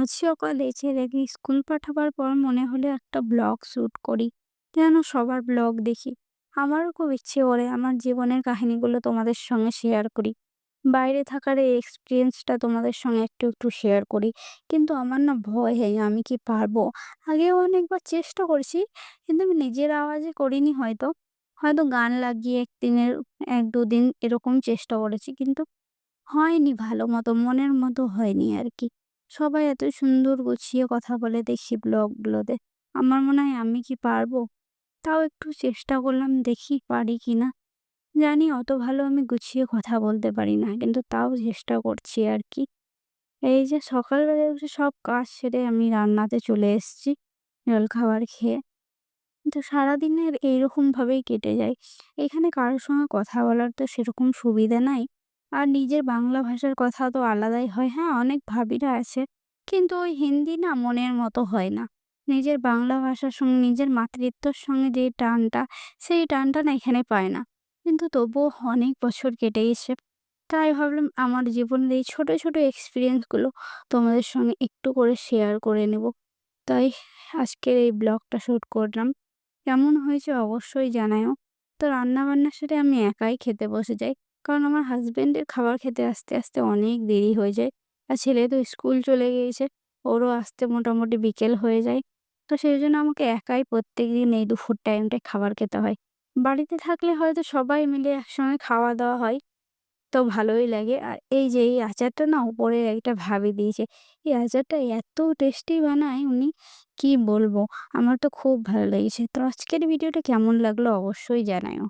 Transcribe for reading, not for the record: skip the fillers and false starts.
আজ সকালে ছেলেকে স্কুল পাঠাবার পর মনে হলো একটা ব্লগ শুট করি, যেন সবার ব্লগ দেখি। আমারও খুব ইচ্ছে করে আমার জীবনের কাহিনীগুলো তোমাদের সঙ্গে শেয়ার করি, বাইরে থাকার এই এক্সপিরিয়েন্সটা তোমাদের সঙ্গে একটু একটু শেয়ার করি। কিন্তু আমার না ভয় হয়, আমি কি পারবো? আগেও অনেকবার চেষ্টা করেছি, কিন্তু আমি নিজের আওয়াজে করিনি। হয়তো হয়তো গান লাগিয়ে একদিনের 1-2 দিন এরকম চেষ্টা করেছি, কিন্তু হয়নি ভালো মতো, মনের মতো হয়নি আরকি। সবাই এত সুন্দর গুছিয়ে কথা বলে দেখি ব্লগগুলোতে। আমার মনে হয় আমি কি পারবো? তাও একটু চেষ্টা করলাম, দেখি পারি কিনা। জানি অত ভালো আমি গুছিয়ে কথা বলতে পারি না, কিন্তু তাও চেষ্টা করছি আরকি। এই যে সকালবেলা উঠে সব কাজ সেরে আমি রান্নাতে চলে এসেছি, জলখাবার খেয়ে। কিন্তু সারাদিনের এইরকম ভাবেই কেটে যায়। এখানে কারোর সঙ্গে কথা বলার তো সেরকম সুবিধা নাই। আর নিজের বাংলা ভাষার কথা তো আলাদাই হয়। হ্যাঁ, অনেক ভাবীরা আছে। কিন্তু ওই হিন্দি না মনের মতো হয় না। নিজের বাংলা ভাষার সঙ্গে নিজের মাতৃত্বর সঙ্গে যে টানটা, সেই টানটা না এখানে পায় না। কিন্তু তবুও অনেক বছর কেটে গেছে। তাই ভাবলাম আমার জীবনের এই ছোট, ছোট এক্সপেরিয়েন্স গুলো তোমাদের সঙ্গে একটু করে শেয়ার করে নেব। তাই আজকের এই ব্লগটা শুট করলাম। কেমন হয়েছে অবশ্যই জানায়ও। তো রান্নাবান্নার সাথে আমি একাই খেতে বসে যাই। কারণ আমার হাসব্যান্ডের খাবার খেতে আসতে, আসতে অনেক দেরি হয়ে যায়। আর ছেলে তো স্কুল চলে গিয়েছে। ওরও আসতে মোটামুটি বিকেল হয়ে যায়। তো সেইজন্য আমাকে একাই প্রত্যেকদিন এই দুপুর টাইমটায় খাবার খেতে হয়। বাড়িতে থাকলে হয়তো সবাই মিলে একসঙ্গে খাওয়া-দাওয়া হয়। তো ভালোই লাগে। আর এই যে এই আচারটা না উপরের একটা ভাবি দিয়েছে। এই আচারটা এত টেস্টি বানায় উনি, কি বলবো? আমার তো খুব ভালো লেগেছে। তো আজকের ভিডিওটা কেমন লাগলো অবশ্যই জানাইও।